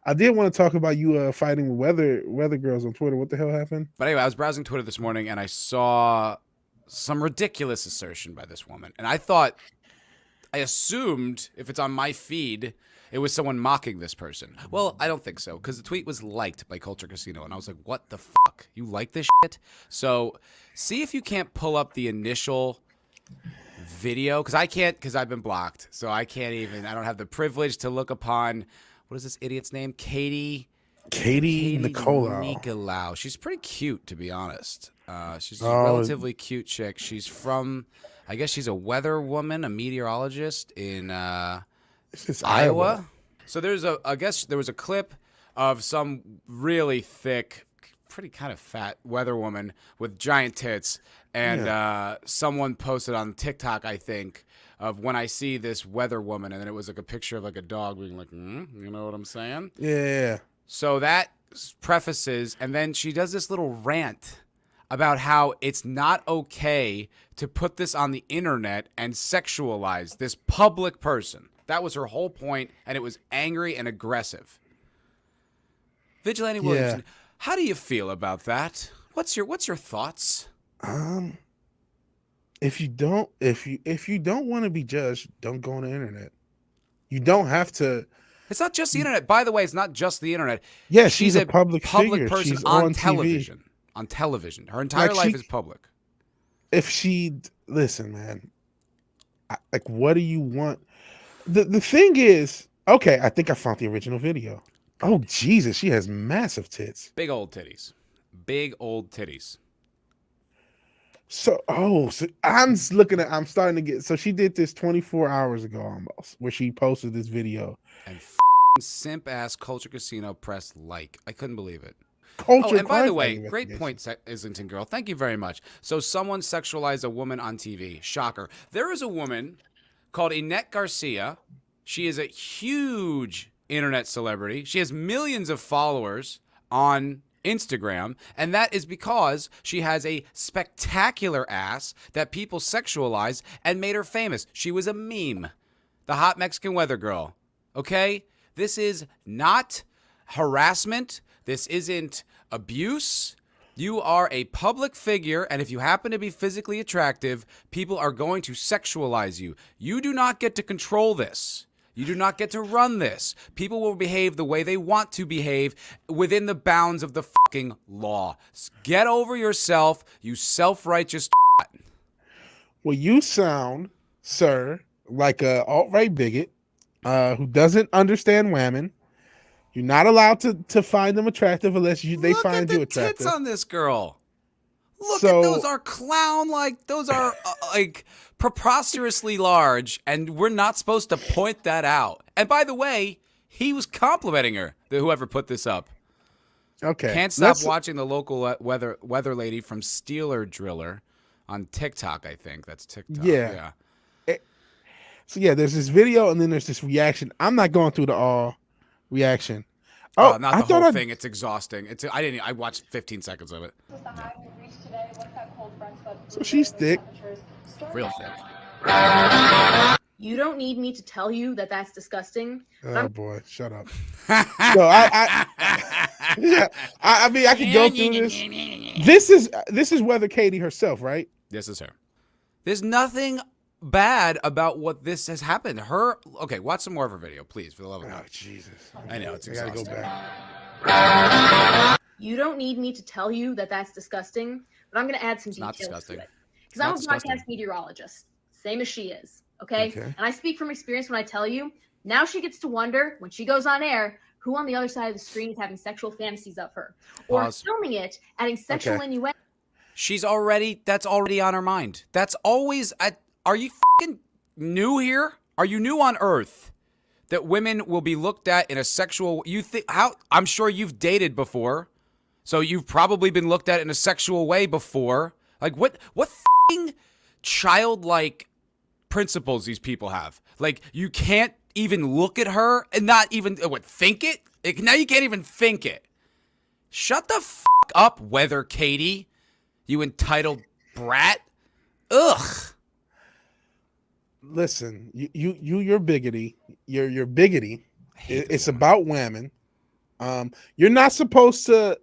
I did want to talk about you fighting with weather girls on Twitter. What the hell happened? But anyway, I was browsing Twitter this morning and I saw some ridiculous assertion by this woman. And I assumed if it's on my feed, it was someone mocking this person. Well, I don't think so, because the tweet was liked by Culture Casino. And I was like, what the fuck? You like this shit? So see if you can't pull up the initial video, because I can't, because I've been blocked. So I don't have the privilege to look upon, what is this idiot's name? Katie Nicolau. Nicolau. She's pretty cute, to be honest. She's a Oh, relatively cute chick. She's from, I guess she's a weather woman, a meteorologist in it's just Iowa. So I guess there was a clip of some really thick, pretty kind of fat weather woman with giant tits. And someone posted on TikTok, I think, of when I see this weather woman. And then it was like a picture of like a dog being like, you know what I'm saying? Yeah. So that prefaces, and then she does this little rant about how it's not okay to put this on the internet and sexualize this public person. That was her whole point, and it was angry and aggressive. Vigilante Williamson, how do you feel about that? What's your thoughts? If you don't want to be judged, don't go on the internet. You don't have to. It's not just the internet. By the way, it's not just the internet. Yeah, she's a public figure. person She's on TV. television. On television. Her entire life is public. Listen, man. What do you want? The thing is, okay, I think I found the original video. Oh, Jesus, she has massive tits. Big old titties. Big old titties. So I'm starting to get, so she did this 24 hours ago almost, where she posted this video. And simp ass Culture Casino pressed like. I couldn't believe it. And by the way, great point, Islington girl. Thank you very much. So someone sexualized a woman on TV. Shocker. There is a woman called Inette Garcia. She is a huge internet celebrity. She has millions of followers on Instagram, and that is because she has a spectacular ass that people sexualized and made her famous. She was a meme. The hot Mexican weather girl. Okay? This is not harassment. This isn't abuse. You are a public figure, and if you happen to be physically attractive, people are going to sexualize you. You do not get to control this. You do not get to run this. People will behave the way they want to behave within the bounds of the fucking law. Get over yourself, you self-righteous. Well, you sound, sir, like a alt-right bigot who doesn't understand women. You're not allowed to find them attractive unless they find you attractive. Look at the tits on this girl. Look at those are those are like preposterously large, and we're not supposed to point that out. And by the way, he was complimenting her, whoever put this up. Okay. Can't stop watching the local weather lady from Steeler Driller on TikTok, I think. That's TikTok. Yeah. So there's this video and then there's this reaction. I'm not going through the all reaction. Oh, not the whole thing. It's exhausting. I watched 15 seconds of it. Yeah. So she's thick. Real thick. You don't need me to tell you that that's disgusting. Oh boy, shut up. So I mean, I could go through this. This is Weather Katie herself, right? This is her. There's nothing bad about what this has happened. Okay, watch some more of her video, please, for the love of God. Oh, Jesus. I know, it's exhausting. I gotta go back. You don't need me to tell you that that's disgusting, but I'm going to add some details to it. Because I'm a broadcast meteorologist, same as she is, okay? And I speak from experience when I tell you, now she gets to wonder, when she goes on air, who on the other side of the screen is having sexual fantasies of her. Or filming it, adding sexual innuendo. That's already on her mind. That's always... Are you fucking new here? Are you new on Earth? That women will be looked at in a sexual... I'm sure you've dated before. So you've probably been looked at in a sexual way before. Like, what fucking childlike principles these people have? Like, you can't even look at her and not even... think it? Now you can't even think it. Shut the fuck up, Weather Katie. You entitled brat. Ugh. Listen, you're biggity. You're biggity. It's about women. You're not supposed to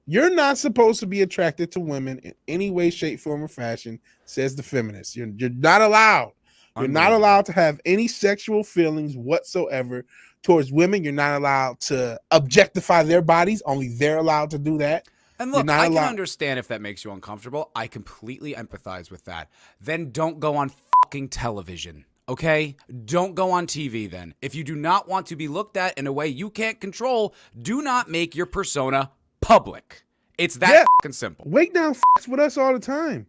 be attracted to women in any way, shape, form, or fashion, says the feminist. You're not allowed. You're not allowed to have any sexual feelings whatsoever towards women. You're not allowed to objectify their bodies. Only they're allowed to do that. And look, I can understand if that makes you uncomfortable. I completely empathize with that. Then don't go on fucking television. Okay? Don't go on TV then. If you do not want to be looked at in a way you can't control, do not make your persona public. It's that fucking simple. Wake Down fucks with us all the time.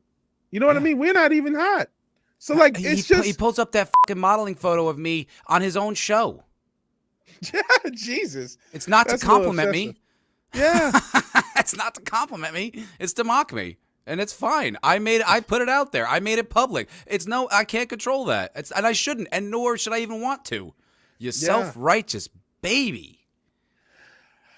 You know what I mean? We're not even hot. So like he pulls up that fucking modeling photo of me on his own show. Jesus. It's not to compliment me. Yeah. It's not to compliment me. It's to mock me. And it's fine. I put it out there. I made it public. I can't control that. And I shouldn't, and nor should I even want to. You self-righteous baby.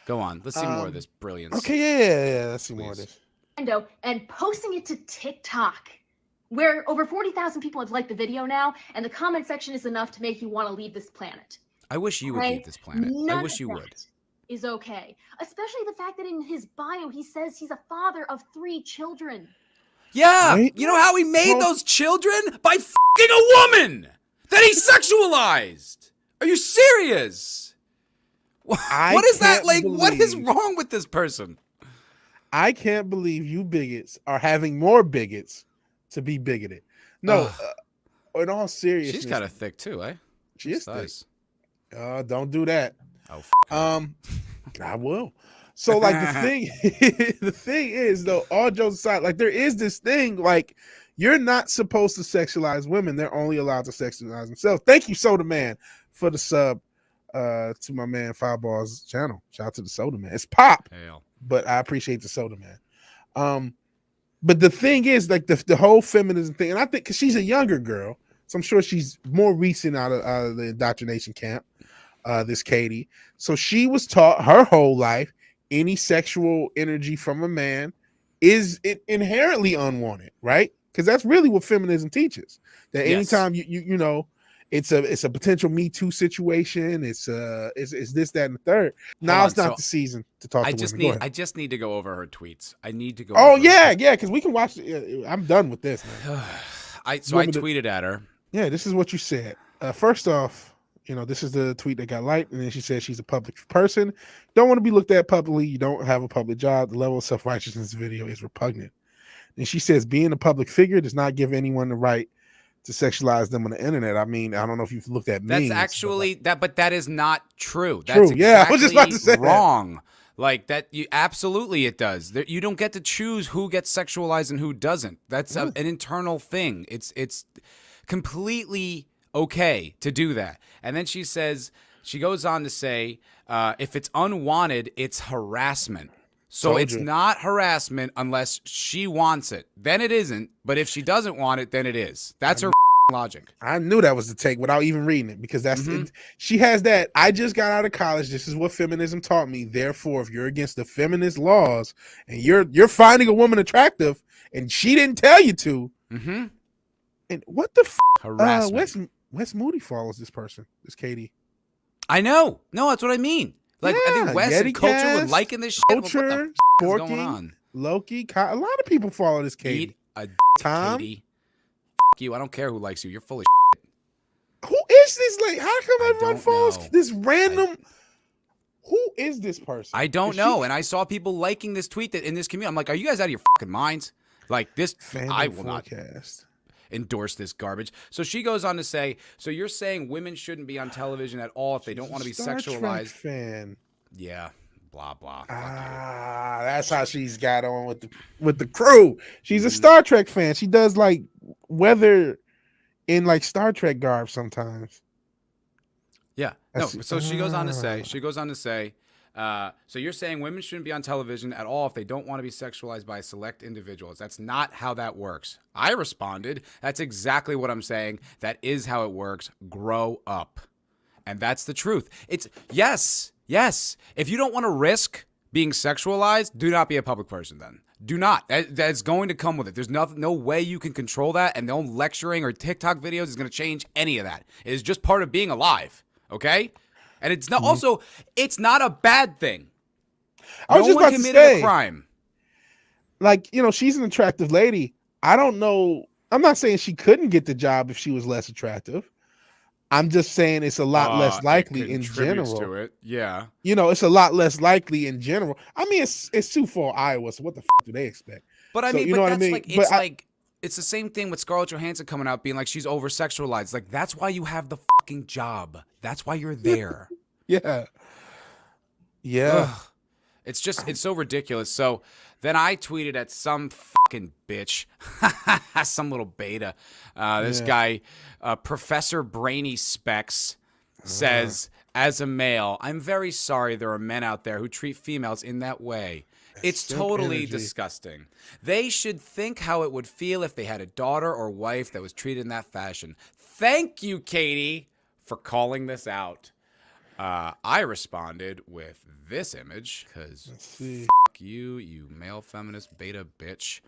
Go on. Let's see more of this brilliance. Okay, yeah. Let's see more of this. And posting it to TikTok, where over 40,000 people have liked the video now, and the comment section is enough to make you want to leave this planet. I wish you would leave this planet. I wish you would. Is okay, especially the fact that in his bio he says he's a father of 3 children. Yeah, right? You know how he made those children? By fucking a woman that he sexualized. Are you serious? What is that like? What is wrong with this person? I can't believe you bigots are having more bigots to be bigoted. No, in all seriousness, she's kind of thick too, eh? She is thick. Don't do that. Oh, I will. So like the thing is though, all jokes aside, like there is this thing like you're not supposed to sexualize women. They're only allowed to sexualize themselves. Thank you, Soda Man, for the sub to my man Foulball's channel. Shout out to the Soda Man. It's pop, but I appreciate the Soda Man. But the thing is like the whole feminism thing, and I think because she's a younger girl, so I'm sure she's more recent out of the indoctrination camp. This Katie. So she was taught her whole life any sexual energy from a man is inherently unwanted, right? Because that's really what feminism teaches. That anytime you know it's a potential Me Too situation, it's this, that, and the third. Now it's not the season to talk to women. I just need to go over her tweets. I need to go. Oh yeah, because we can watch. I'm done with this, man. I tweeted at her. Yeah, this is what you said. First off, you know, this is the tweet that got liked, and then she said she's a public person. Don't want to be looked at publicly. You don't have a public job. The level of self-righteousness video is repugnant. And she says being a public figure does not give anyone the right to sexualize them on the internet. I mean, I don't know if you've looked at memes. That's actually but that is not true. That's exactly I was just about to say wrong. Like that, absolutely it does. You don't get to choose who gets sexualized and who doesn't. That's an internal thing. It's completely okay to do that. And then she goes on to say, if it's unwanted, it's harassment. So it's not harassment unless she wants it. Then it isn't. But if she doesn't want it, then it is. That's her logic. I knew that was the take without even reading it, because that's it. She has that. I just got out of college. This is what feminism taught me. Therefore, if you're against the feminist laws and you're finding a woman attractive and she didn't tell you to, and what the harassment. Wes Moody follows this person, this Katie. I know. No, that's what I mean. Like, I think Wes and Culture would liking this shit. Culture, what the Forky, is going on? Loki, a lot of people follow this Katie. Eat a Tom. Katie. You. I don't care who likes you. You're full of shit. Who is this? Like, how come everyone follows this random? Who is this person? I don't know. And I saw people liking this tweet that in this community. I'm like, are you guys out of your fucking minds? Like this, I will not endorse this garbage. So she goes on to say, so you're saying women shouldn't be on television at all if they don't want to be sexualized? Fan. Yeah, blah blah. That's how she's got on with the crew. She's a Star Trek fan. She does like weather in like Star Trek garb sometimes. Yeah. No. So she goes on to say. So you're saying women shouldn't be on television at all if they don't want to be sexualized by select individuals. That's not how that works. I responded, that's exactly what I'm saying. That is how it works. Grow up. And that's the truth. It's yes. If you don't want to risk being sexualized, do not be a public person then. Do not. That's going to come with it. There's no way you can control that, and no lecturing or TikTok videos is going to change any of that. It is just part of being alive, okay? And it's not also, it's not a bad thing. I was No just one about to committed a say, crime. like, she's an attractive lady. I don't know. I'm not saying she couldn't get the job if she was less attractive. I'm just saying it's a lot less It likely in contributes general. to it. Yeah. It's a lot less likely in general. I mean, it's Sioux Falls, Iowa, so what the do they expect? But I So, mean, you know what I that's mean? like, But it's the same thing with Scarlett Johansson coming out being like she's over sexualized. Like, that's why you have the fucking job. That's why you're there. yeah. Ugh. It's so ridiculous. So then I tweeted at some fucking bitch, some little beta. This guy, Professor Brainy Specs, says, as a male, I'm very sorry there are men out there who treat females in that way. It's totally disgusting. They should think how it would feel if they had a daughter or wife that was treated in that fashion. Thank you, Katie, for calling this out. I responded with this image because fuck you, you male feminist beta bitch.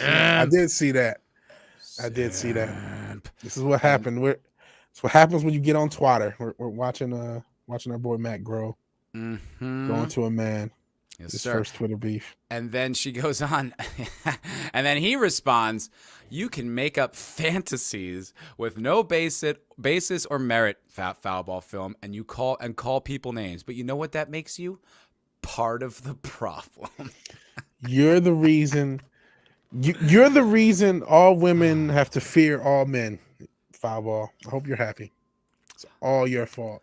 I did see that. I did see that. This is what happened. It's what happens when you get on Twitter. We're watching our boy Matt grow. Going to a man. Yes, his sir. first Twitter beef. And then she goes on, and then he responds, "You can make up fantasies with no basis or merit, Foulball film, and you call people names. But you know what that makes you? Part of the problem." You're the reason. You're the reason all women have to fear all men. Foulball. I hope you're happy. It's all your fault.